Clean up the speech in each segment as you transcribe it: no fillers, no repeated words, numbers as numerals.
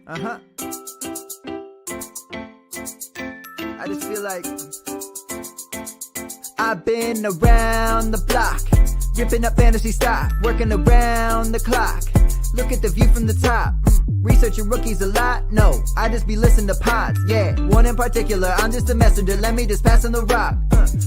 Uh-huh. I just feel like I've been around the block, ripping up fantasy stock, working around the clock. Look at the view from the top. Researching rookies a lot? No, I just be listening to pods. Yeah, one in particular, I'm just a messenger. Let me just pass on the rock.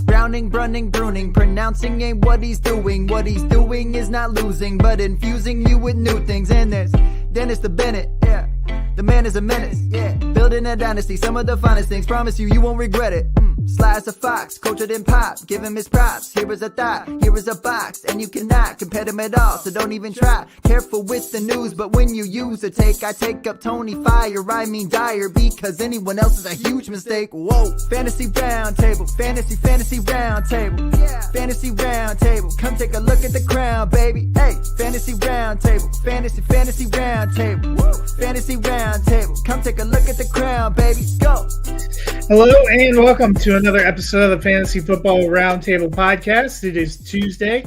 Browning, brunning, pruning, pronouncing ain't what he's doing. What he's doing is not losing, but infusing you with new things. And there's Dennis the Bennett, yeah. The man is a menace, yeah. Building a dynasty, some of the finest things. Promise you, you won't regret it. Sly as a fox, cultured in pop. Give him his props. Here is a thought, here is a box, and you cannot compare them at all. So don't even try. Careful with the news, but when you use a take, I take up Tony Fire. I mean Dyer, because anyone else is a huge mistake. Whoa, fantasy round table, fantasy round table, yeah. Fantasy round table. Come take a look at the crown, baby. Hey, fantasy round table, fantasy round table, woo. Fantasy round table. Come take a look at the crown, baby. Go. Hello and welcome to another episode of the Fantasy Football Roundtable Podcast. It is Tuesday,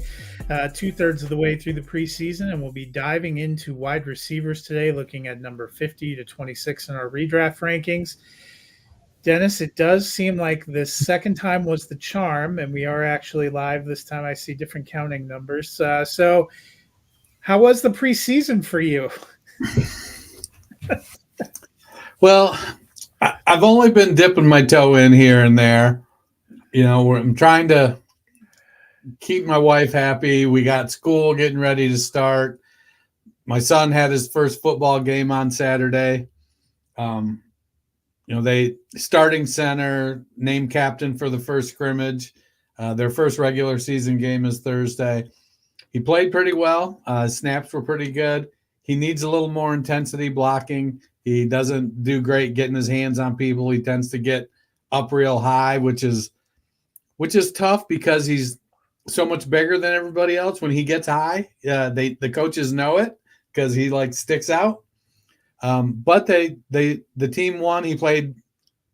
2/3 of the way through the preseason, and we'll be diving into wide receivers today, looking at number 50 to 26 in our redraft rankings. Dennis, it does seem like the second time was the charm, and we are actually live this time. I see different counting numbers. So how was the preseason for you? Well, I've only been dipping my toe in here and there. You know, I'm trying to keep my wife happy. We got school getting ready to start. My son had his first football game on Saturday. They starting center, named captain for the first scrimmage. Their first regular season game is Thursday. He played pretty well. Snaps were pretty good. He needs a little more intensity blocking. He doesn't do great getting his hands on people. He tends to get up real high, which is tough because he's so much bigger than everybody else. When he gets high, the coaches know it because he sticks out. But the team won. He played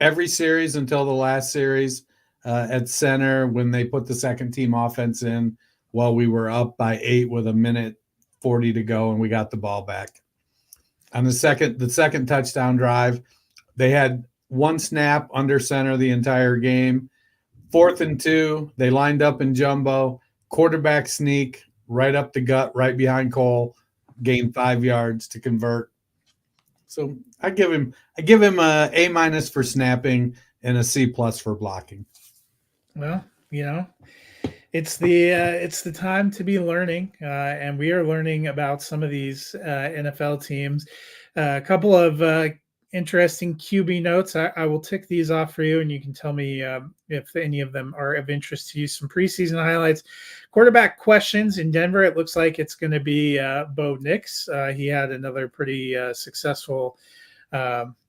every series until the last series at center when they put the second team offense in while we were up by 8 with 1:40 to go, and we got the ball back. On the second touchdown drive, they had one snap under center the entire game. 4th and 2, they lined up in jumbo, quarterback sneak right up the gut, right behind Cole, gained 5 yards to convert. So I give him a A- for snapping and a C+ for blocking. Well, it's the time to be learning, and we are learning about some of these NFL teams. A couple of interesting QB notes. I will tick these off for you, and you can tell me if any of them are of interest to you. Some preseason highlights. Quarterback questions in Denver. It looks like it's going to be Bo Nix. He had another pretty successful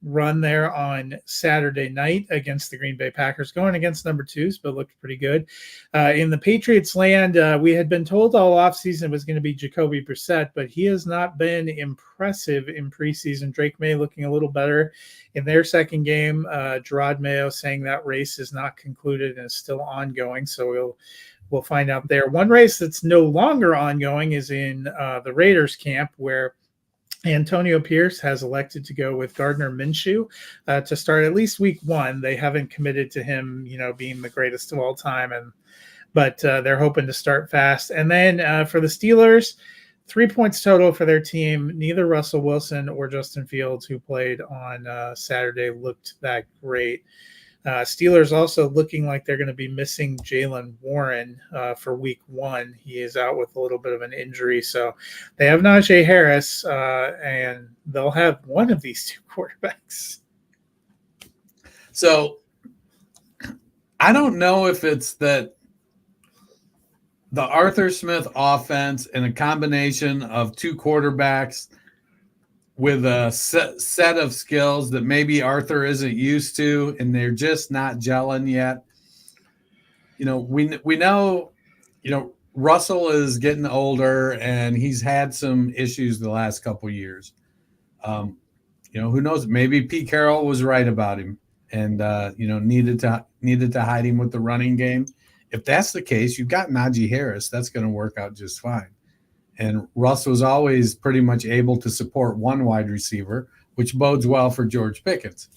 run there on Saturday night against the Green Bay Packers, going against number 2s, but looked pretty good. In the Patriots land, we had been told all offseason it was going to be Jacoby Brissett, but he has not been impressive in preseason. Drake May looking a little better in their second game. Gerard Mayo saying that race is not concluded and is still ongoing, so we'll find out there. One race that's no longer ongoing is in the Raiders camp, where Antonio Pierce has elected to go with Gardner Minshew to start at least week 1. They haven't committed to him, being the greatest of all time, but they're hoping to start fast. And then for the Steelers, 3 points total for their team. Neither Russell Wilson or Justin Fields, who played on Saturday, looked that great. Steelers also looking like they're going to be missing Jaylen Warren for week 1. He is out with a little bit of an injury. So they have Najee Harris, and they'll have one of these two quarterbacks. So I don't know if it's that the Arthur Smith offense and a combination of two quarterbacks with a set of skills that maybe Arthur isn't used to, and they're just not gelling yet. We know, Russell is getting older, and he's had some issues the last couple years. Who knows? Maybe Pete Carroll was right about him, and needed to hide him with the running game. If that's the case, you've got Najee Harris. That's going to work out just fine. And Russ was always pretty much able to support one wide receiver which bodes well for George Pickens.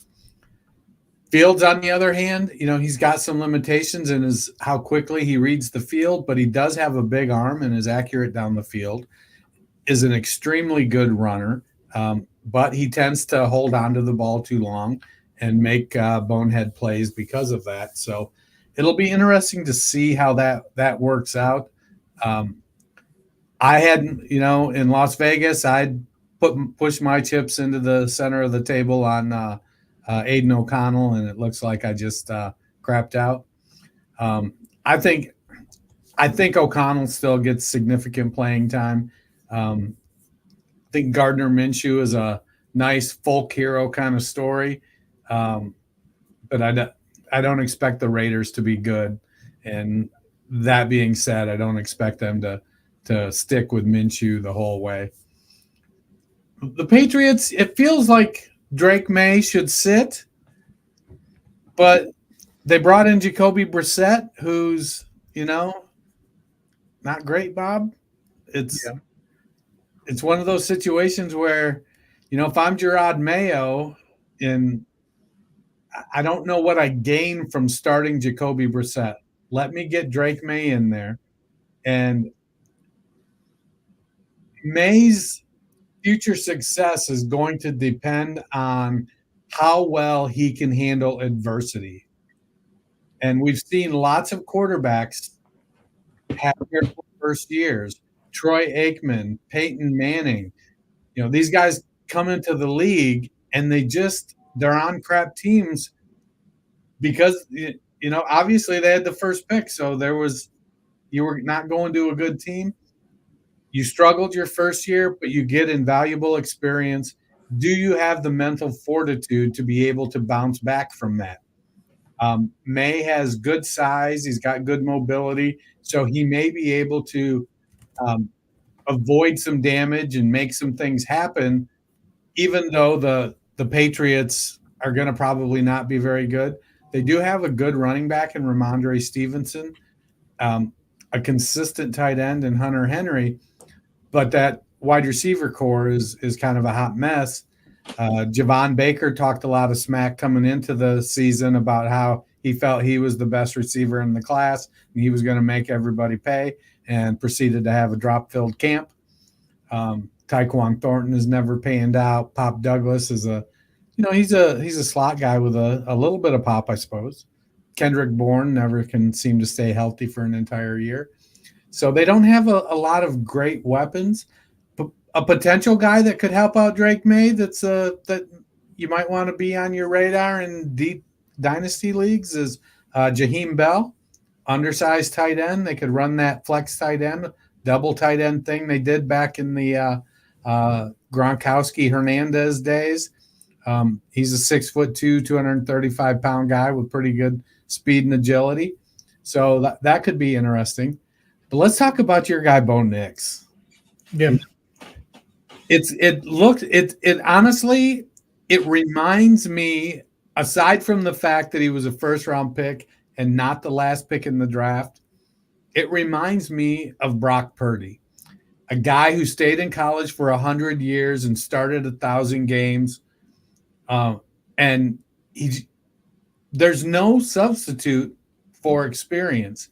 Fields, on the other hand, he's got some limitations in how quickly he reads the field, but he does have a big arm and is accurate down the field, is an extremely good runner, but he tends to hold on to the ball too long and make bonehead plays because of that. So it'll be interesting to see how that works out. I had, in Las Vegas, I'd push my chips into the center of the table on Aiden O'Connell, and it looks like I just crapped out. I think O'Connell still gets significant playing time. I think Gardner Minshew is a nice folk hero kind of story, but I don't expect the Raiders to be good. And that being said, I don't expect them to stick with Minshew the whole way. The Patriots, it feels like Drake May should sit, but they brought in Jacoby Brissett, who's, not great, Bob. It's one of those situations where, if I'm Gerard Mayo, and I don't know what I gain from starting Jacoby Brissett. Let me get Drake May in there. And May's future success is going to depend on how well he can handle adversity. And we've seen lots of quarterbacks have their first years. Troy Aikman, Peyton Manning, these guys come into the league and they're on crap teams because, obviously they had the first pick. So you were not going to a good team. You struggled your first year, but you get invaluable experience. Do you have the mental fortitude to be able to bounce back from that? May has good size. He's got good mobility. So he may be able to avoid some damage and make some things happen, even though the Patriots are going to probably not be very good. They do have a good running back in Ramondre Stevenson, a consistent tight end in Hunter Henry, but that wide receiver core is kind of a hot mess. Javon Baker talked a lot of smack coming into the season about how he felt he was the best receiver in the class and he was going to make everybody pay, and proceeded to have a drop-filled camp. Tyquan Thornton is never panned out. Pop Douglas is he's a slot guy with a little bit of pop, I suppose. Kendrick Bourne never can seem to stay healthy for an entire year. So they don't have a lot of great weapons. A potential guy that could help out Drake May that you might want to be on your radar in deep dynasty leagues is Jaheim Bell, undersized tight end. They could run that flex tight end, double tight end thing they did back in the Gronkowski Hernandez days. He's a 6'2", 235-pound guy with pretty good speed and agility. So that could be interesting. But let's talk about your guy, Bo Nix. Yeah. It honestly, it reminds me, aside from the fact that he was a first-round pick and not the last pick in the draft, it reminds me of Brock Purdy, a guy who stayed in college for 100 years and started 1,000 games. And there's no substitute for experience.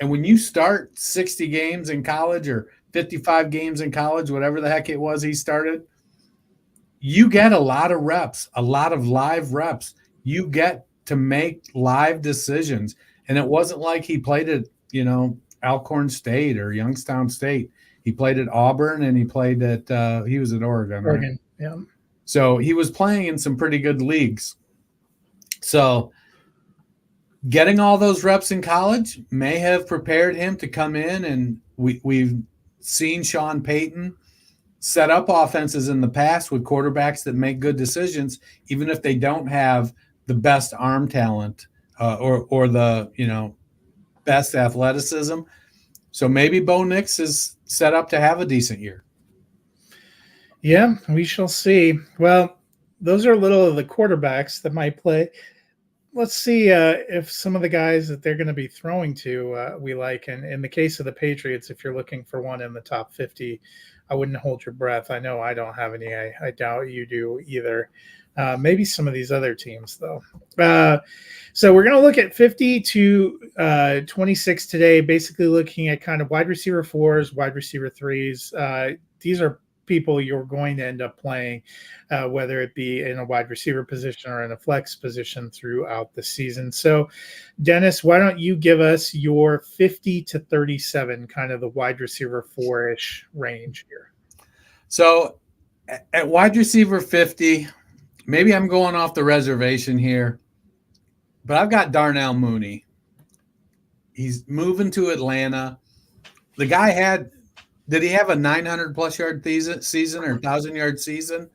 And when you start 60 games in college or 55 games in college, whatever the heck it was he started, you get a lot of reps, a lot of live reps. You get to make live decisions. And it wasn't like he played at, Alcorn State or Youngstown State. He played at Auburn and he played at he was at Oregon. Oregon, right? yeah. So he was playing in some pretty good leagues. So getting all those reps in college may have prepared him to come in, and we've seen Sean Payton set up offenses in the past with quarterbacks that make good decisions, even if they don't have the best arm talent or the best athleticism. So maybe Bo Nix is set up to have a decent year. Yeah, we shall see. Well, those are little of the quarterbacks that might play let's see if some of the guys that they're going to be throwing to we like. And in the case of the Patriots, if you're looking for one in the top 50, I wouldn't hold your breath. I know I don't have any. I doubt you do either. Maybe some of these other teams, though. So we're going to look at 50 to 26 today, basically looking at kind of wide receiver 4s, wide receiver 3s. These are people you're going to end up playing, whether it be in a wide receiver position or in a flex position throughout the season. So, Dennis, why don't you give us your 50 to 37, kind of the wide receiver 4-ish range here? So at wide receiver 50, maybe I'm going off the reservation here, but I've got Darnell Mooney. He's moving to Atlanta. The guy did he have a 900-plus yard season or 1,000-yard season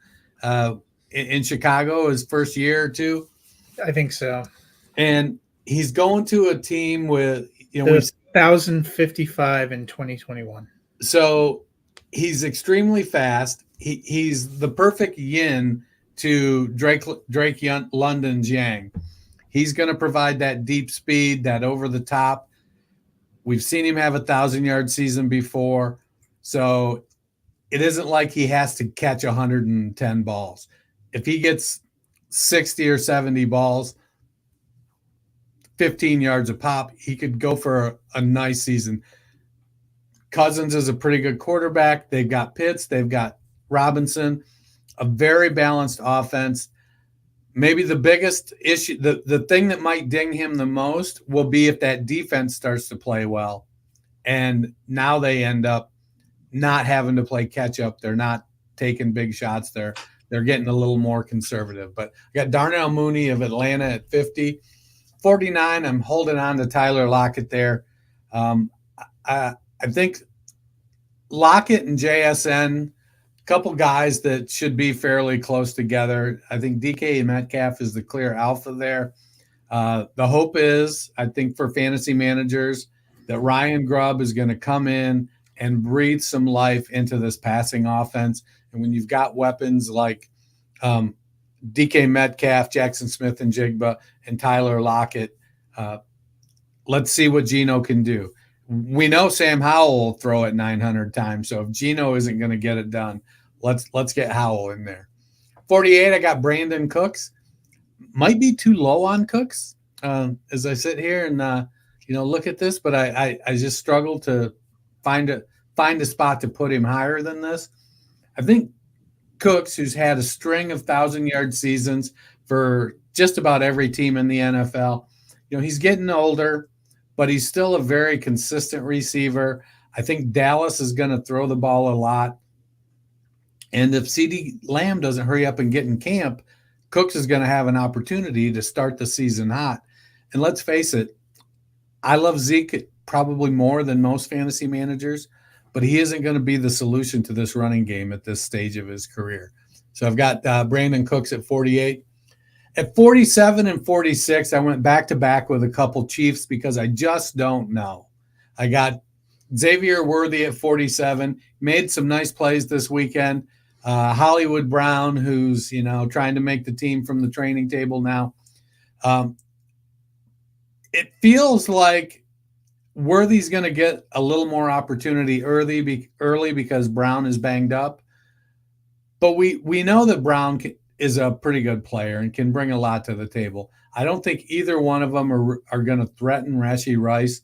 in Chicago his first year or two? I think so. And he's going to a team with, 1,055 in 2021. So he's extremely fast. He's the perfect yin to Drake London Jiang. He's going to provide that deep speed, that over the top. We've seen him have a 1,000-yard season before. So it isn't like he has to catch 110 balls. If he gets 60 or 70 balls, 15 yards a pop, he could go for a nice season. Cousins is a pretty good quarterback. They've got Pitts. They've got Robinson. A very balanced offense. Maybe the biggest issue, the thing that might ding him the most will be if that defense starts to play well. And now they end up not having to play catch up. They're not taking big shots. They're getting a little more conservative. But I got Darnell Mooney of Atlanta at 50. 49, I'm holding on to Tyler Lockett there. I think Lockett and JSN, a couple guys that should be fairly close together. I think DK Metcalf is the clear alpha there. The hope is, I think, for fantasy managers, that Ryan Grubb is going to come in and breathe some life into this passing offense. And when you've got weapons like DK Metcalf, Jackson Smith and Jigba, and Tyler Lockett, let's see what Geno can do. We know Sam Howell will throw it 900 times. So if Geno isn't going to get it done, let's get Howell in there. 48, I got Brandon Cooks. Might be too low on Cooks as I sit here and look at this, but I just struggle to find a spot to put him higher than this. I think Cooks, who's had a string of 1,000-yard seasons for just about every team in the NFL, he's getting older, but he's still a very consistent receiver. I think Dallas is going to throw the ball a lot. And if CeeDee Lamb doesn't hurry up and get in camp, Cooks is going to have an opportunity to start the season hot. And let's face it, I love Zeke probably more than most fantasy managers, but he isn't going to be the solution to this running game at this stage of his career. So I've got Brandon Cooks at 48. At 47 and 46, I went back-to-back with a couple Chiefs because I just don't know. I got Xavier Worthy at 47, made some nice plays this weekend. Hollywood Brown, who's, trying to make the team from the training table now. It feels like Worthy's going to get a little more opportunity early because Brown is banged up. But we know that Brown is a pretty good player and can bring a lot to the table. I don't think either one of them are going to threaten Rashee Rice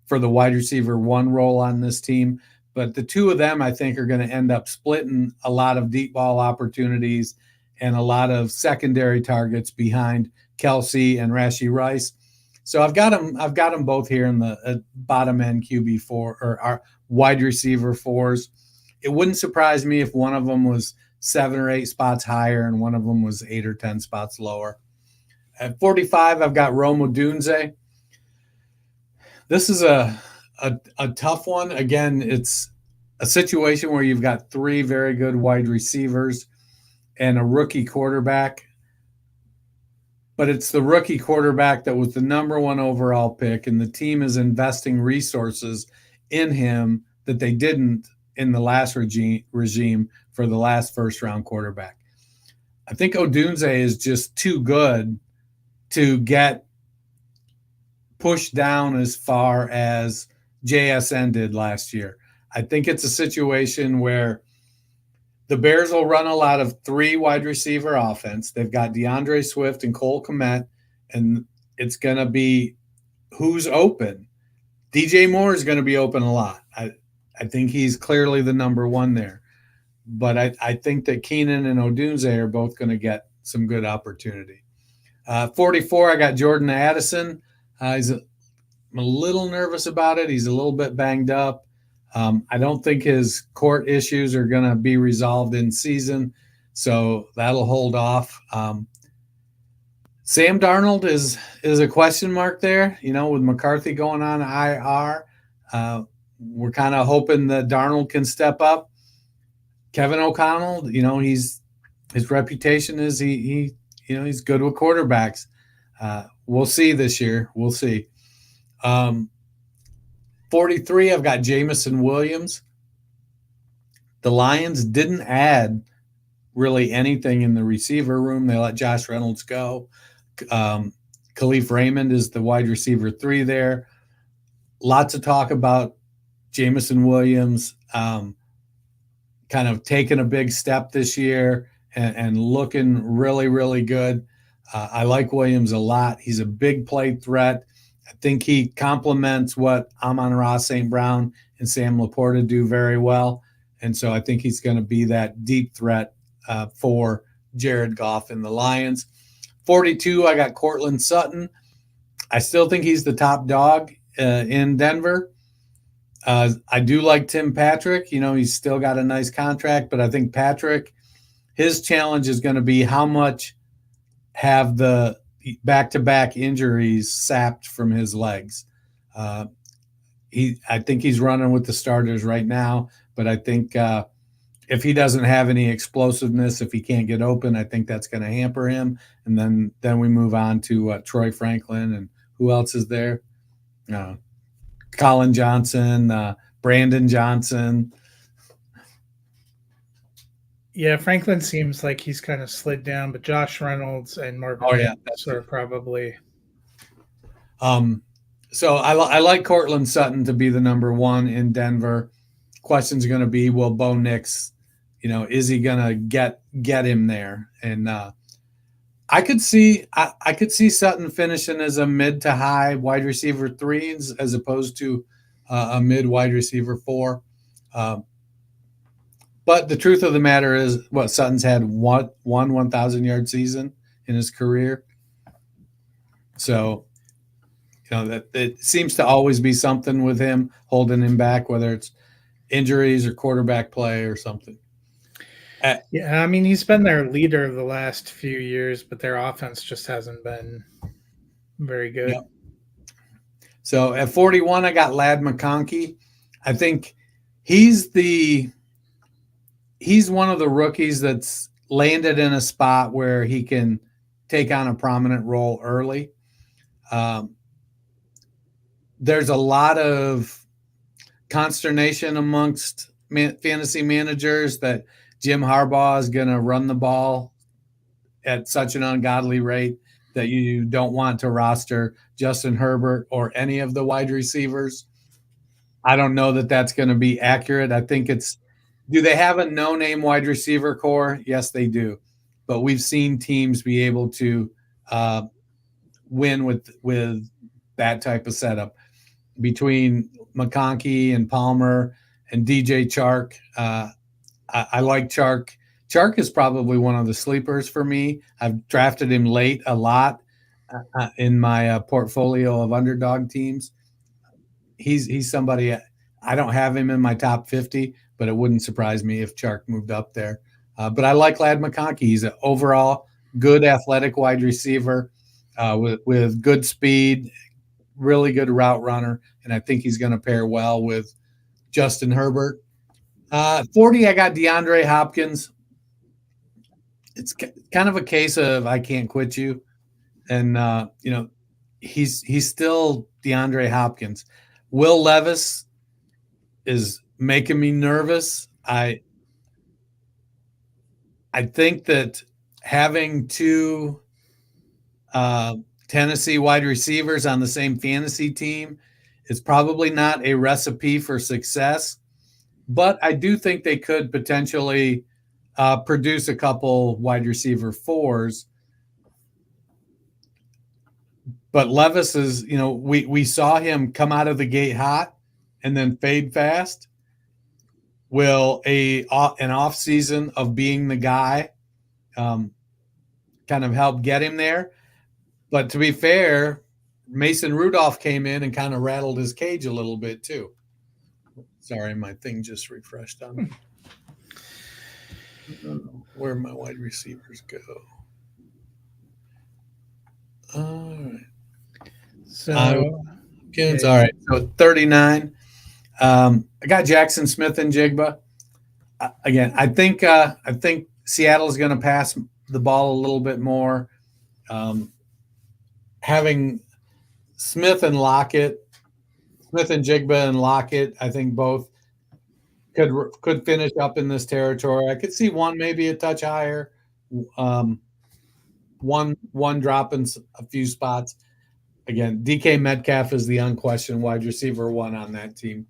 for the wide receiver 1 role on this team. But the two of them, I think, are going to end up splitting a lot of deep ball opportunities and a lot of secondary targets behind Kelsey and Rashee Rice. So I've got them both here in the bottom end QB4 or our wide receiver 4s. It wouldn't surprise me if one of them was 7 or 8 spots higher and one of them was 8 or 10 spots lower. At 45, I've got Rome Odunze. This is a tough one. Again, it's a situation where you've got 3 very good wide receivers and a rookie quarterback. But it's the rookie quarterback that was the number 1 overall pick, and the team is investing resources in him that they didn't in the last regime for the last first-round quarterback. I think Odunze is just too good to get pushed down as far as JSN did last year. I think it's a situation where the Bears will run a lot of 3 wide receiver offense. They've got DeAndre Swift and Cole Kmet, and it's going to be who's open. DJ Moore is going to be open a lot. I think he's clearly the number 1 there. But I think that Keenan and Odunze are both going to get some good opportunity. 44, I got Jordan Addison. I'm a little nervous about it. He's a little bit banged up. I don't think his court issues are going to be resolved in season, so that'll hold off. Sam Darnold is a question mark there. With McCarthy going on IR, we're kind of hoping that Darnold can step up. Kevin O'Connell, his reputation is he's good with quarterbacks. We'll see this year. We'll see. 43, I've got Jameson Williams. The Lions didn't add really anything in the receiver room. They let Josh Reynolds go. Khalif Raymond is the wide receiver 3 there. Lots of talk about Jameson Williams kind of taking a big step this year and looking really, really good. I like Williams a lot. He's a big play threat. I think he complements what Amon-Ra St. Brown and Sam Laporta do very well. And so I think he's going to be that deep threat for Jared Goff and the Lions. 42, I got Cortland Sutton. I still think he's the top dog in Denver. I do like Tim Patrick. He's still got a nice contract, but I think Patrick, his challenge is going to be how much have the back-to-back injuries sapped from his legs. I think he's running with the starters right now, but I think if he doesn't have any explosiveness, if he can't get open, I think that's going to hamper him. And then we move on to Troy Franklin, and who else is there? Colin Johnson, Brandon Johnson. Yeah, Franklin seems like he's kind of slid down, but Josh Reynolds and Marvin Jones are probably. So I like Cortland Sutton to be the number 1 in Denver. Question's going to be, will Bo Nix, is he going to get him there? And I could see Sutton finishing as a mid to high wide receiver 3 as opposed to a mid wide receiver 4. But the truth of the matter is, Sutton's had one 1,000-yard season in his career. So, that it seems to always be something with him holding him back, whether it's injuries or quarterback play or something. Yeah, I mean, he's been their leader the last few years, but their offense just hasn't been very good. Yep. So at 41, I got Ladd McConkey. I think he's one of the rookies that's landed in a spot where he can take on a prominent role early. There's a lot of consternation amongst fantasy managers that Jim Harbaugh is going to run the ball at such an ungodly rate that you don't want to roster Justin Herbert or any of the wide receivers. I don't know that that's going to be accurate. I think do they have a no-name wide receiver core? Yes, they do. But we've seen teams be able to win with that type of setup. Between McConkey and Palmer and DJ Chark, I like Chark. Chark is probably one of the sleepers for me. I've drafted him late a lot in my portfolio of underdog teams. He's somebody I don't have him in my top 50, but it wouldn't surprise me if Chark moved up there. But I like Ladd McConkey. He's an overall good athletic wide receiver with good speed, really good route runner, and I think he's going to pair well with Justin Herbert. 40, I got DeAndre Hopkins. It's kind of a case of I can't quit you, and he's still DeAndre Hopkins. Will Levis is making me nervous. I think that having two Tennessee wide receivers on the same fantasy team is probably not a recipe for success, but I do think they could potentially produce a couple wide receiver fours. But Levis is, we saw him come out of the gate hot and then fade fast. Will an off season of being the guy kind of help get him there? But to be fair, Mason Rudolph came in and kind of rattled his cage a little bit too. Sorry, my thing just refreshed on me. Where my wide receivers go. All right. So, all right. So 39. I got Jackson Smith and Jigba. Again, I think Seattle's going to pass the ball a little bit more. Having Smith and Jigba and Lockett, I think both could finish up in this territory. I could see one maybe a touch higher, one dropping a few spots. Again, DK Metcalf is the unquestioned wide receiver one on that team.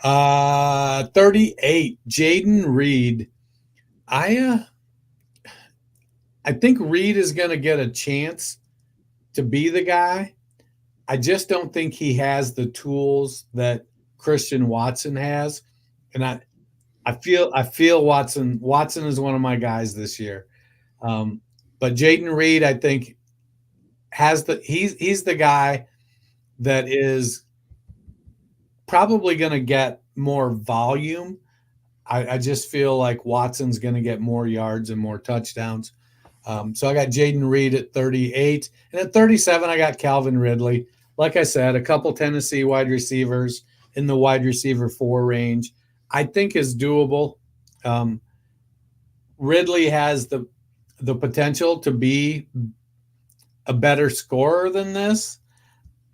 38, Jaden Reed. I think Reed is going to get a chance to be the guy. I just don't think he has the tools that Christian Watson has. And I feel Watson is one of my guys this year. But Jaden Reed, I think, he's the guy that is probably going to get more volume. I just feel like Watson's going to get more yards and more touchdowns. So I got Jaden Reed at 38. And at 37, I got Calvin Ridley. Like I said, a couple Tennessee wide receivers in the wide receiver 4 range, I think is doable. Ridley has the potential to be a better scorer than this.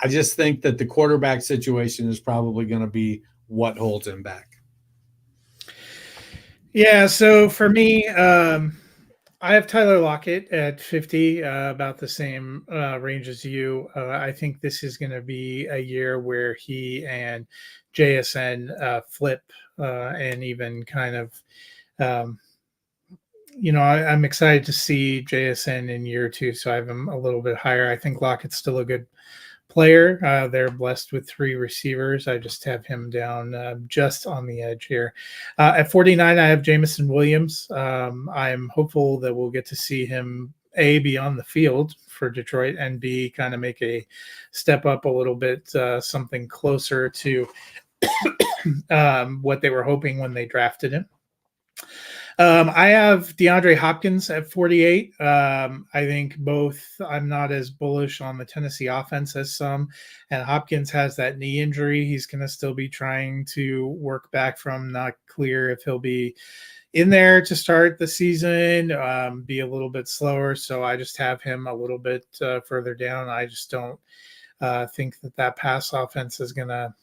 I just think that the quarterback situation is probably going to be what holds him back. Yeah, so for me, I have Tyler Lockett at 50, about the same range as you. I think this is going to be a year where he and JSN flip and even kind of, I'm excited to see JSN in year 2, so I have him a little bit higher. I think Lockett's still a good player. They're blessed with 3 receivers. I just have him down just on the edge here. At 49, I have Jameson Williams. I'm hopeful that we'll get to see him, A, be on the field for Detroit, and B, kind of make a step up a little bit, something closer to what they were hoping when they drafted him. I have DeAndre Hopkins at 48. I think I'm not as bullish on the Tennessee offense as some, and Hopkins has that knee injury. He's going to still be trying to work back from. Not clear if he'll be in there to start the season, be a little bit slower. So I just have him a little bit further down. I just don't think that pass offense is going to,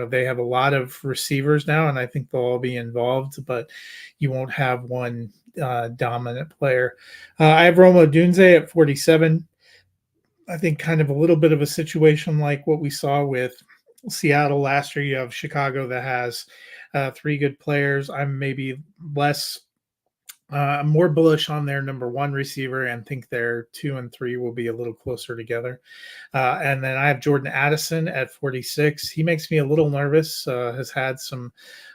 they have a lot of receivers now, and I think they'll all be involved, but you won't have one dominant player. I have Rome Odunze at 47. I think kind of a little bit of a situation like what we saw with Seattle last year. You have Chicago that has 3 good players. I'm maybe more bullish on their number 1 receiver, and think their 2 and 3 will be a little closer together. And then I have Jordan Addison at 46. He makes me a little nervous. Has had some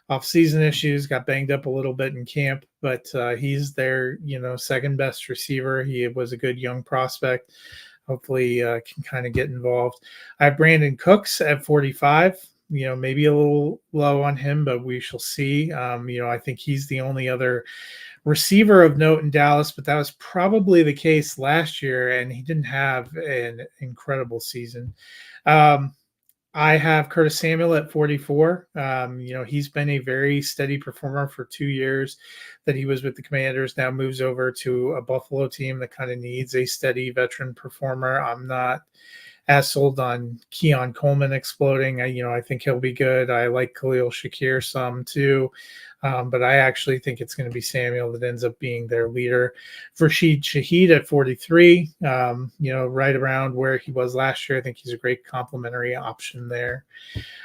off-season issues, got banged up a little bit in camp, but he's their second best receiver. He was a good young prospect. Hopefully can kind of get involved. I have Brandon Cooks at 45. Maybe a little low on him, but we shall see. I think he's the only other receiver of note in Dallas, but that was probably the case last year, and he didn't have an incredible season. I have Curtis Samuel at 44. He's been a very steady performer for 2 years that he was with the Commanders, now moves over to a Buffalo team that kind of needs a steady veteran performer. I'm not as sold on Keon Coleman exploding. I think he'll be good. I like Khalil Shakir some too. But I actually think it's going to be Samuel that ends up being their leader. Rashid Shaheed at 43, right around where he was last year. I think he's a great complementary option there.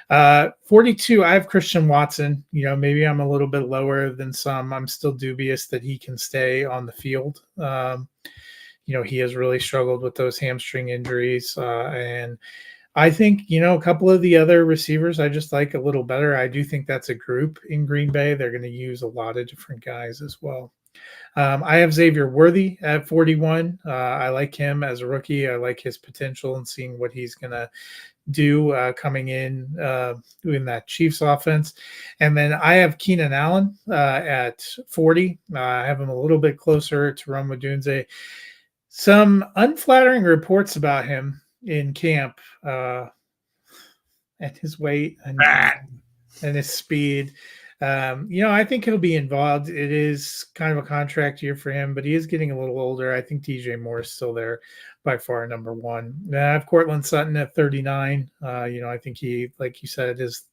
42, I have Christian Watson. Maybe I'm a little bit lower than some. I'm still dubious that he can stay on the field. He has really struggled with those hamstring injuries. And I think, a couple of the other receivers I just like a little better. I do think that's a group in Green Bay. They're going to use a lot of different guys as well. I have Xavier Worthy at 41. I like him as a rookie. I like his potential and seeing what he's going to do coming in that Chiefs offense. And then I have Keenan Allen at 40. I have him a little bit closer to Rome Odunze. Some unflattering reports about him in camp and his weight and his speed. I think he'll be involved. It is kind of a contract year for him, but he is getting a little older. I think DJ Moore is still there by far number one. I have Cortland Sutton at 39. I think he, like you said, is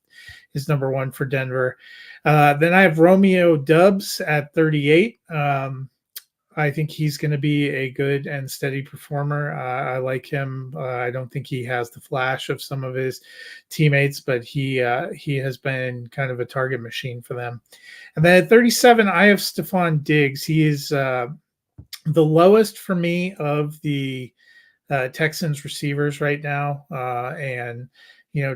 number one for Denver. Then I have Romeo Doubs at 38. I think he's going to be a good and steady performer. I like him. I don't think he has the flash of some of his teammates, but he has been kind of a target machine for them. And then at 37, I have Stephon Diggs. He is the lowest for me of the Texans receivers right now. And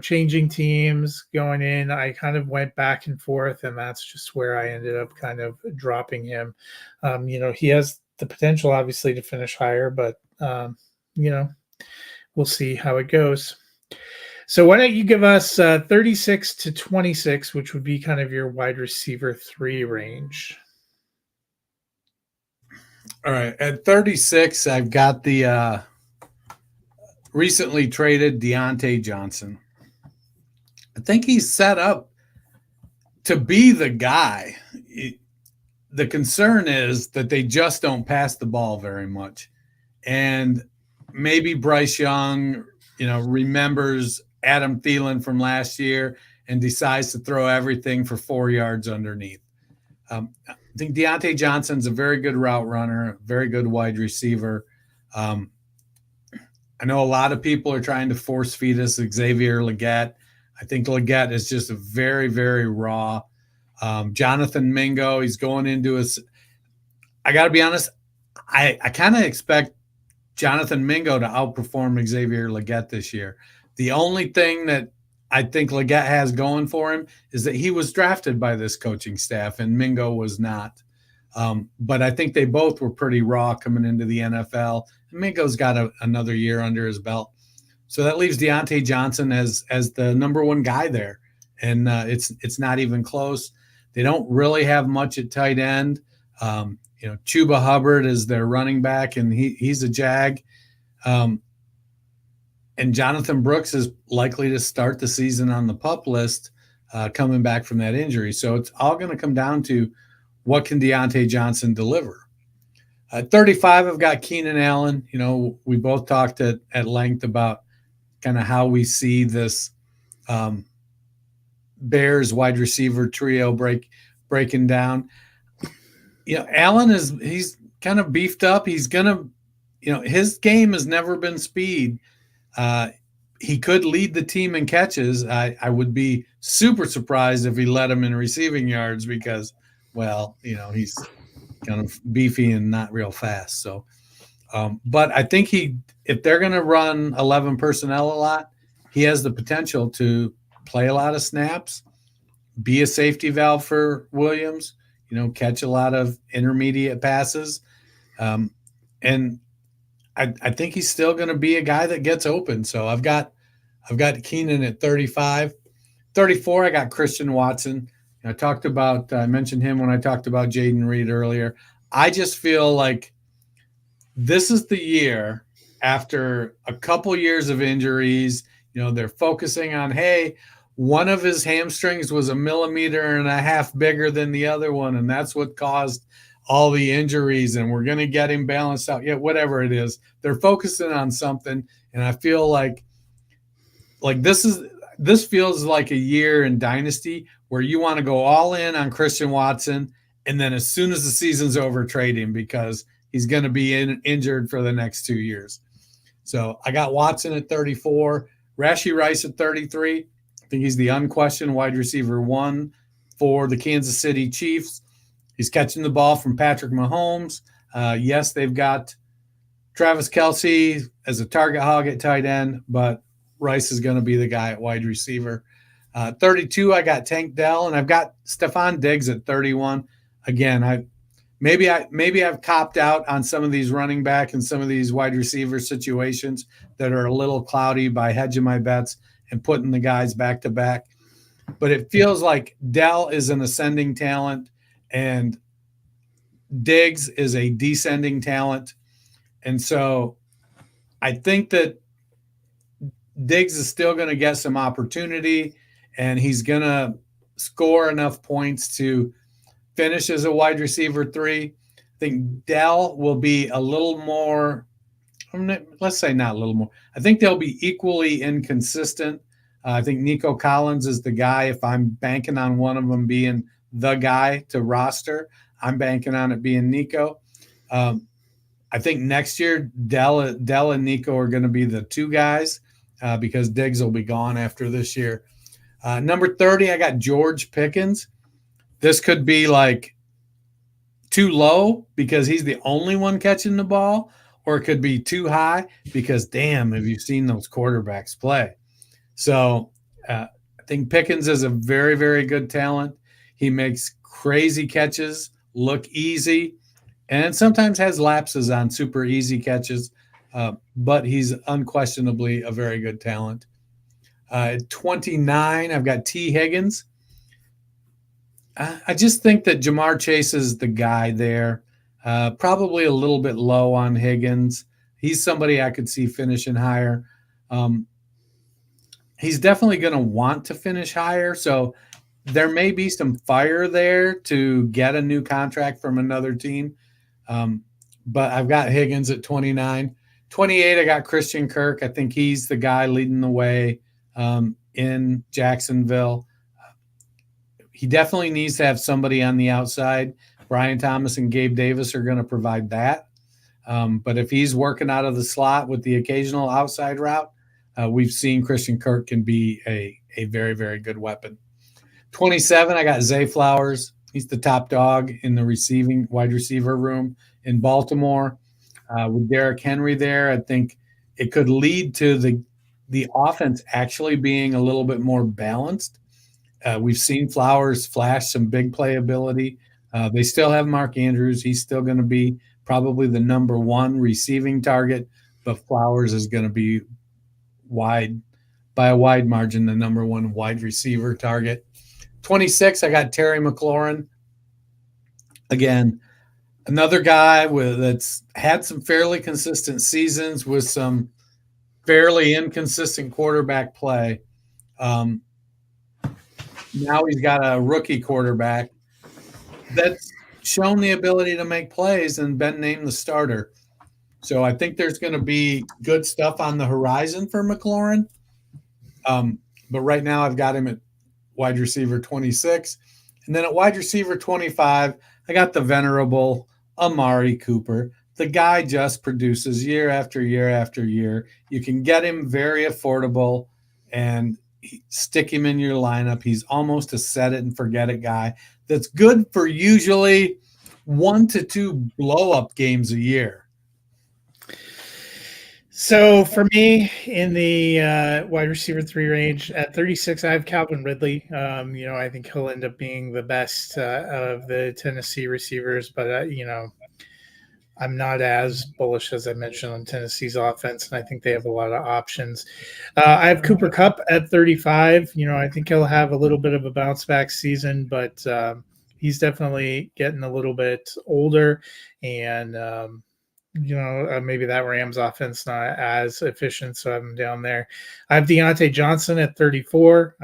changing teams going in, I kind of went back and forth, and that's just where I ended up kind of dropping him. He has the potential, obviously, to finish higher, but, we'll see how it goes. So why don't you give us 36 to 26, which would be kind of your wide receiver 3 range? All right. At 36, I've got the recently traded Deontay Johnson. I think he's set up to be the guy. The concern is that they just don't pass the ball very much. And maybe Bryce Young, remembers Adam Thielen from last year and decides to throw everything for 4 yards underneath. I think Deontay Johnson's a very good route runner, very good wide receiver. I know a lot of people are trying to force feed us Xavier Legette. I think Legette is just a very, very raw. Jonathan Mingo, he's going into his – I got to be honest, I kind of expect Jonathan Mingo to outperform Xavier Legette this year. The only thing that I think Legette has going for him is that he was drafted by this coaching staff and Mingo was not. But I think they both were pretty raw coming into the NFL. And Mingo's got another year under his belt. So that leaves Deontay Johnson as the number one guy there. And it's not even close. They don't really have much at tight end. Chuba Hubbard is their running back, and he's a Jag. And Jonathan Brooks is likely to start the season on the PUP list coming back from that injury. So it's all going to come down to what can Deontay Johnson deliver. At 35, I've got Keenan Allen. We both talked at length about kind of how we see this Bears wide receiver trio breaking down. Allen he's kind of beefed up. He's gonna, his game has never been speed. He could lead the team in catches. I would be super surprised if he led him in receiving yards because, he's kind of beefy and not real fast. So, but I think if they're going to run 11 personnel a lot, he has the potential to play a lot of snaps, be a safety valve for Williams, catch a lot of intermediate passes. And I think he's still going to be a guy that gets open. So I've got Keenan at 35. 34, I got Christian Watson. I mentioned him when I talked about Jaden Reed earlier. I just feel like this is the year after a couple years of injuries. They're focusing on, hey, one of his hamstrings was 1.5 millimeters bigger than the other one, and that's what caused all the injuries, and we're going to get him balanced out. Yeah, whatever it is. They're focusing on something, And I feel like this feels like a year in Dynasty where you want to go all in on Christian Watson, and then as soon as the season's over, trade him because he's going to be injured for the next 2 years. So I got Watson at 34, Rashee Rice at 33. I think he's the unquestioned wide receiver 1 for the Kansas City Chiefs. He's catching the ball from Patrick Mahomes. Yes, they've got Travis Kelce as a target hog at tight end, but Rice is going to be the guy at wide receiver. 32, I got Tank Dell, and I've got Stephon Diggs at 31. Again, maybe I've copped out on some of these running back and some of these wide receiver situations that are a little cloudy by hedging my bets and putting the guys back to back. But it feels like Dell is an ascending talent and Diggs is a descending talent. And so I think that Diggs is still going to get some opportunity, and he's going to score enough points to finish as a wide receiver 3. I think Dell will be a little more, let's say not a little more. I think they'll be equally inconsistent. I think Nico Collins is the guy. If I'm banking on one of them being the guy to roster, I'm banking on it being Nico. I think next year Dell and Nico are going to be the 2 guys because Diggs will be gone after this year. Number 30, I got George Pickens. This could be like too low because he's the only one catching the ball, or it could be too high because, damn, have you seen those quarterbacks play? So I think Pickens is a very, very good talent. He makes crazy catches look easy and sometimes has lapses on super easy catches, but he's unquestionably a very good talent. At 29, I've got T. Higgins. I just think that Jamar Chase is the guy there. Probably a little bit low on Higgins. He's somebody I could see finishing higher. He's definitely going to want to finish higher, so there may be some fire there to get a new contract from another team. But I've got Higgins at 29. 28, I got Christian Kirk. I think he's the guy leading the way in Jacksonville. He definitely needs to have somebody on the outside. Brian Thomas and Gabe Davis are going to provide that. But if he's working out of the slot with the occasional outside route, we've seen Christian Kirk can be a very, very good weapon. 27, I got Zay Flowers. He's the top dog in the receiving wide receiver room in Baltimore. With Derrick Henry there, I think it could lead to the offense actually being a little bit more balanced. We've seen Flowers flash some big playability. They still have Mark Andrews. He's still going to be probably the number 1 receiving target, but Flowers is going to be by a wide margin, the number 1 wide receiver target. 26, I got Terry McLaurin. Again, another guy that's had some fairly consistent seasons with some fairly inconsistent quarterback play. Now he's got a rookie quarterback that's shown the ability to make plays and been named the starter. So I think there's going to be good stuff on the horizon for McLaurin. But right now I've got him at wide receiver 26. And then at wide receiver 25, I got the venerable Amari Cooper. The guy just produces year after year after year. You can get him very affordable and stick him in your lineup. He's almost a set it and forget it guy that's good for usually 1 to 2 blow up games a year. So for me, in the wide receiver 3 range at 36, I have Calvin Ridley. I think he'll end up being the best of the Tennessee receivers, but I'm not as bullish as I mentioned on Tennessee's offense, and I think they have a lot of options. I have Cooper Kupp at 35. I think he'll have a little bit of a bounce back season, but he's definitely getting a little bit older, and maybe that Rams offense not as efficient, so I'm down there. I have Deontay Johnson at 34.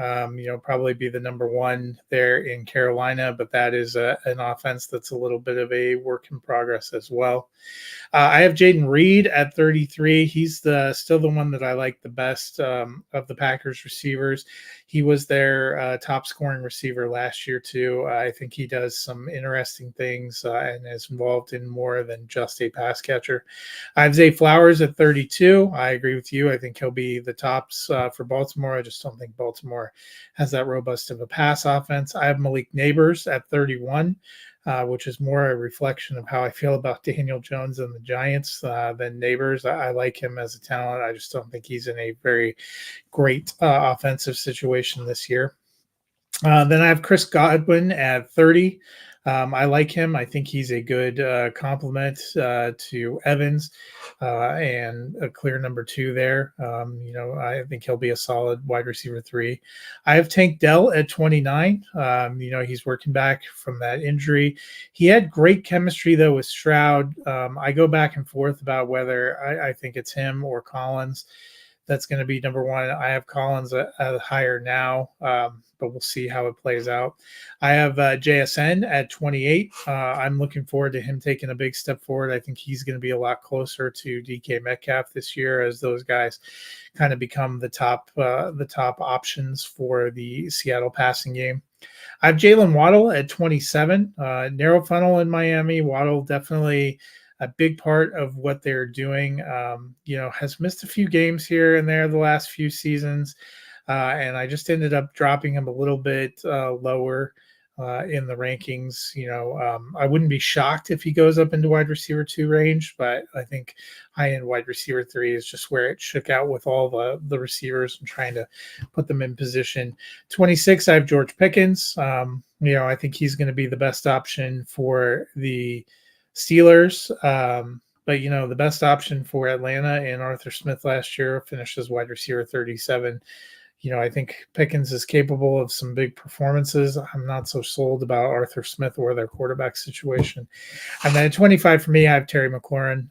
Probably be the number one there in Carolina, but that is an offense that's a little bit of a work in progress as well. I have Jaden Reed at 33. He's still the one that I like the best of the Packers receivers. He was their top scoring receiver last year too. I think he does some interesting things and is involved in more than just a pass catcher. I have Zay Flowers at 32. I agree with you. I think he'll be the tops for Baltimore. I just don't think Baltimore has that robust of a pass offense. I have Malik Neighbors at 31. Which is more a reflection of how I feel about Daniel Jones and the Giants than Neighbors. I like him as a talent. I just don't think he's in a very great offensive situation this year. Then I have Chris Godwin at 30. I like him. I think he's a good complement to Evans and a clear number 2 there. I think he'll be a solid wide receiver 3. I have Tank Dell at 29. He's working back from that injury. He had great chemistry, though, with Stroud. I go back and forth about whether I think it's him or Collins that's going to be number 1. I have Collins higher now, but we'll see how it plays out. I have JSN at 28. I'm looking forward to him taking a big step forward. I think he's going to be a lot closer to DK Metcalf this year as those guys kind of become the top options for the Seattle passing game. I have Jalen Waddle at 27. Narrow funnel in Miami. Waddle definitely a big part of what they're doing. Has missed a few games here and there the last few seasons. And I just ended up dropping him a little bit lower in the rankings. I wouldn't be shocked if he goes up into wide receiver 2 range, but I think high-end wide receiver 3 is just where it shook out with all the receivers and trying to put them in position. 26, I have George Pickens. I think he's going to be the best option for the Steelers. But the best option for Atlanta and Arthur Smith last year finished as wide receiver 37. I think Pickens is capable of some big performances. I'm not so sold about Arthur Smith or their quarterback situation. And then at 25 for me, I have Terry McLaurin.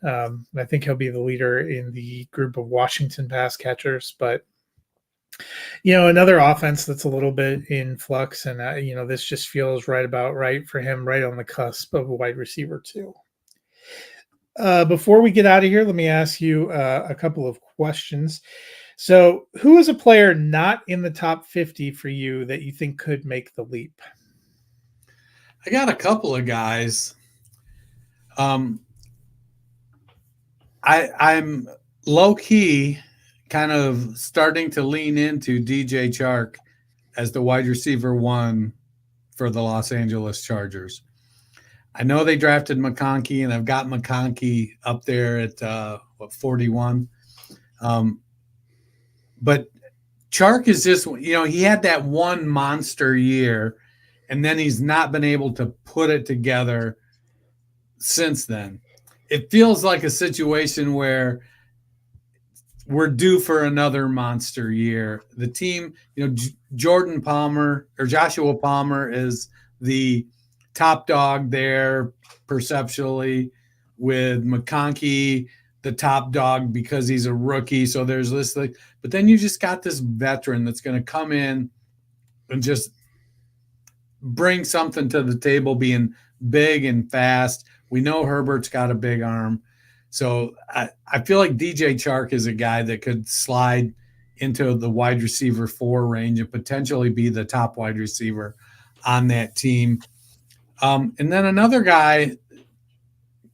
I think he'll be the leader in the group of Washington pass catchers. But, another offense that's a little bit in flux. And, this just feels right for him, right on the cusp of a wide receiver too. Before we get out of here, let me ask you a couple of questions. So who is a player not in the top 50 for you that you think could make the leap? I got a couple of guys. I'm low-key kind of starting to lean into DJ Chark as the wide receiver 1 for the Los Angeles Chargers. I know they drafted McConkey, and I've got McConkey up there at 41. But Chark is just, he had that one monster year, and then he's not been able to put it together since then. It feels like a situation where we're due for another monster year. The team, Joshua Palmer is the top dog there perceptually, with McConkey the top dog because he's a rookie. So there's this thing. But then you just got this veteran that's going to come in and just bring something to the table, being big and fast. We know Herbert's got a big arm. So I feel like DJ Chark is a guy that could slide into the wide receiver 4 range and potentially be the top wide receiver on that team. And then another guy,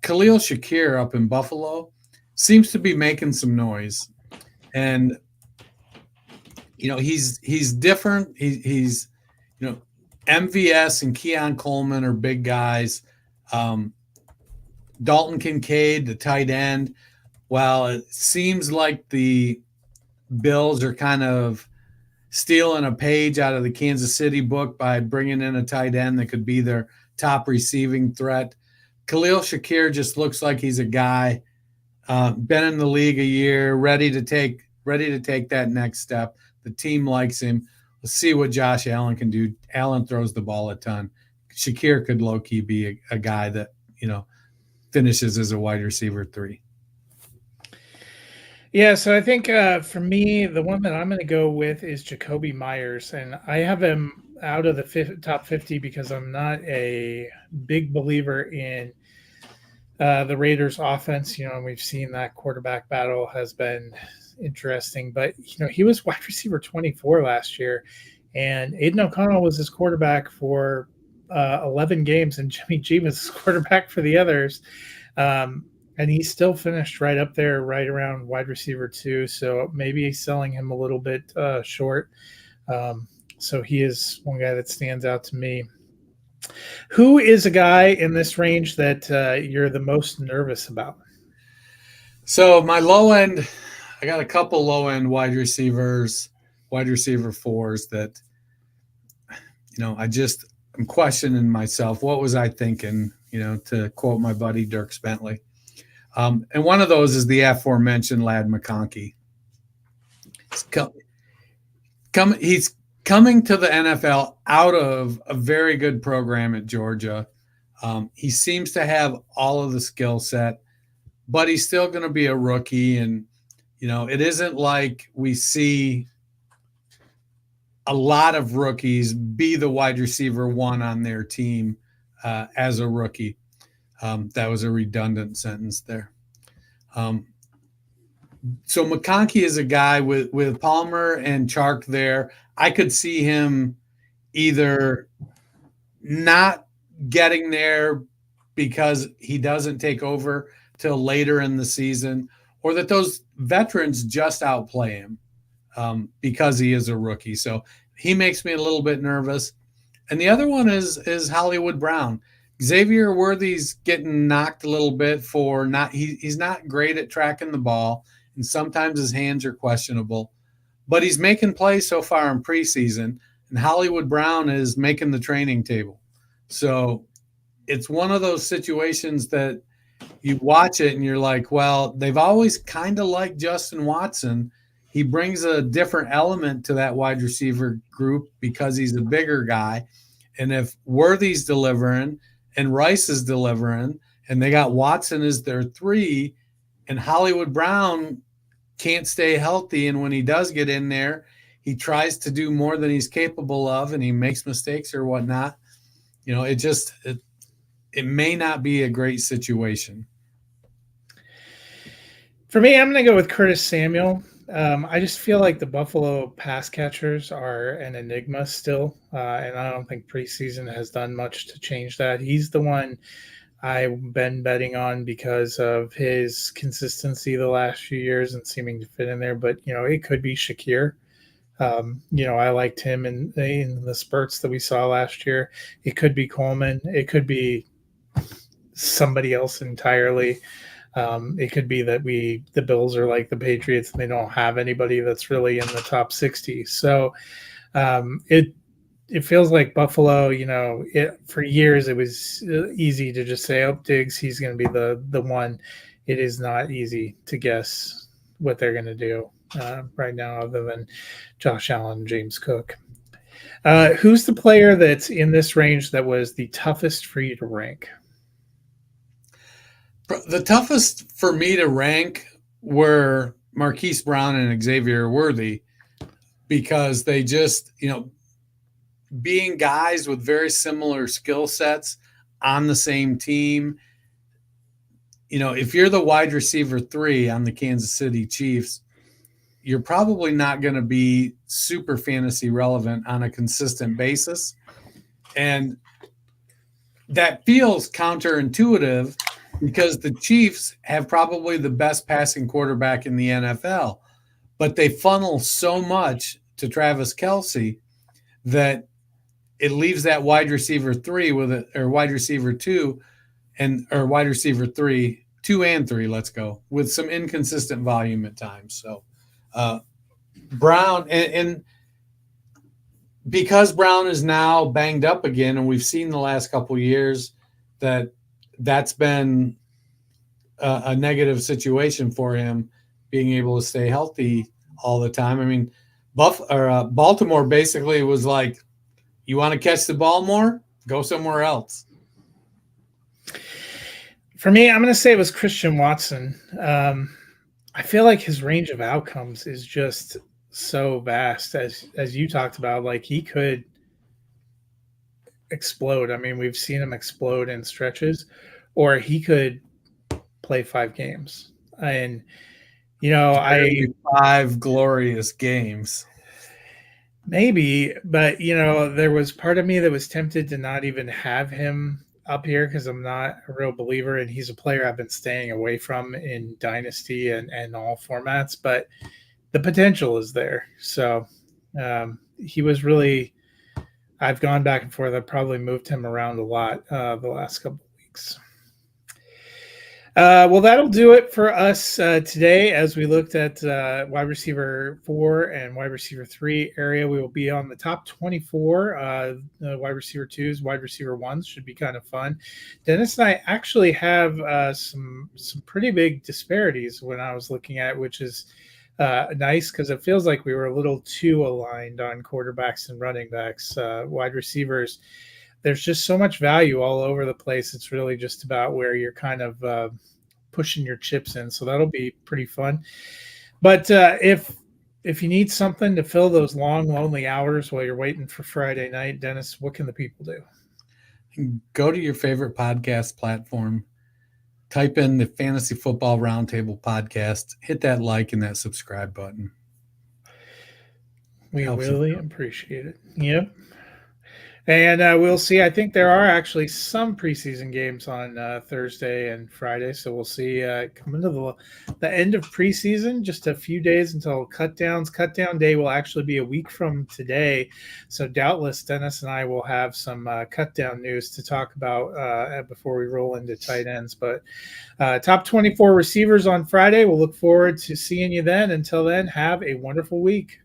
Khalil Shakir up in Buffalo, seems to be making some noise. And, he's different. He's MVS and Keon Coleman are big guys. Dalton Kincaid, the tight end. Well, it seems like the Bills are kind of stealing a page out of the Kansas City book by bringing in a tight end that could be their top receiving threat. Khalil Shakir just looks like he's a guy been in the league a year, ready to take that next step. The team likes him. Let's see what Josh Allen can do. Allen throws the ball a ton. Shakir could low-key be a guy that, finishes as a wide receiver 3. Yeah, so I think for me, the one that I'm going to go with is Jacoby Myers, and I have him out of the top 50 because I'm not a big believer in the Raiders' offense. You know, and we've seen that quarterback battle has been interesting, but you know, he was wide receiver 24 last year, and Aiden O'Connell was his quarterback for 11 games, and Jimmy G was his quarterback for the others. And he still finished right up there, right around wide receiver 2. So maybe selling him a little bit short. So he is one guy that stands out to me. Who is a guy in this range that you're the most nervous about? So my low end, I got a couple low end wide receiver 4s that, you know, I'm questioning myself. What was I thinking, you know, to quote my buddy Dirk Bentley. And one of those is the aforementioned Ladd McConkey. He's coming to the NFL out of a very good program at Georgia. He seems to have all of the skill set, but he's still going to be a rookie. And, you know, it isn't like we see a lot of rookies be the wide receiver 1 on their team as a rookie. That was a redundant sentence there. So McConkey is a guy with Palmer and Chark there. I could see him either not getting there because he doesn't take over till later in the season, or that those veterans just outplay him because he is a rookie. So he makes me a little bit nervous. And the other one is Hollywood Brown. Xavier Worthy's getting knocked a little bit for he's not great at tracking the ball, and sometimes his hands are questionable, but he's making plays so far in preseason, and Hollywood Brown is making the training table. So it's one of those situations that you watch it and you're like, well, they've always kind of liked Justin Watson. He brings a different element to that wide receiver group because he's a bigger guy. And if Worthy's delivering and Rice is delivering, and they got Watson as their 3, and Hollywood Brown can't stay healthy, and when he does get in there, he tries to do more than he's capable of, and he makes mistakes or whatnot. You know, it may not be a great situation. For me, I'm going to go with Curtis Samuel. I just feel like the Buffalo pass catchers are an enigma still, and I don't think preseason has done much to change that. He's the one I've been betting on because of his consistency the last few years and seeming to fit in there. But, you know, it could be Shakir. You know, I liked him in the spurts that we saw last year. It could be Coleman. It could be somebody else entirely. It could be that the Bills are like the Patriots and they don't have anybody that's really in the top 60. So it feels like Buffalo, you know, for years it was easy to just say, oh, Diggs, he's going to be the one. It is not easy to guess what they're going to do right now other than Josh Allen and James Cook. Who's the player that's in this range that was the toughest for you to rank? The toughest for me to rank were Marquise Brown and Xavier Worthy because they just, you know, being guys with very similar skill sets on the same team. You know, if you're the wide receiver 3 on the Kansas City Chiefs, you're probably not going to be super fantasy relevant on a consistent basis. And that feels counterintuitive because the Chiefs have probably the best passing quarterback in the NFL, but they funnel so much to Travis Kelce that it leaves that wide receiver 3 or wide receiver 2 or wide receiver 3, 2 and 3, let's go, with some inconsistent volume at times. So Brown and because Brown is now banged up again, and we've seen the last couple of years that's been a negative situation for him, being able to stay healthy all the time. I mean, Baltimore basically was like, you want to catch the ball more? Go somewhere else. For me, I'm going to say it was Christian Watson. I feel like his range of outcomes is just so vast, as you talked about. Like, he could explode. I mean, we've seen him explode in stretches, or he could play 5 games. And I 5 glorious games. Maybe, but there was part of me that was tempted to not even have him up here because I'm not a real believer, and he's a player I've been staying away from in Dynasty and all formats, but the potential is there. So he was really, I've gone back and forth. I've probably moved him around a lot the last couple of weeks. Well, that'll do it for us today as we looked at wide receiver 4 and wide receiver 3 area. We will be on the top 24. Wide receiver 2s, wide receiver 1s should be kind of fun. Dennis and I actually have some pretty big disparities when I was looking at it, which is nice because it feels like we were a little too aligned on quarterbacks and running backs. Wide receivers, there's just so much value all over the place. It's really just about where you're kind of pushing your chips in. So that'll be pretty fun. But if you need something to fill those long, lonely hours while you're waiting for Friday night, Dennis, what can the people do? Go to your favorite podcast platform, type in the Fantasy Football Roundtable podcast, hit that like and that subscribe button. We really appreciate it. Yep. And we'll see. I think there are actually some preseason games on Thursday and Friday. So we'll see coming to the end of preseason, just a few days until cutdowns. Cutdown day will actually be a week from today. So doubtless Dennis and I will have some cutdown news to talk about before we roll into tight ends. But top 24 receivers on Friday. We'll look forward to seeing you then. Until then, have a wonderful week.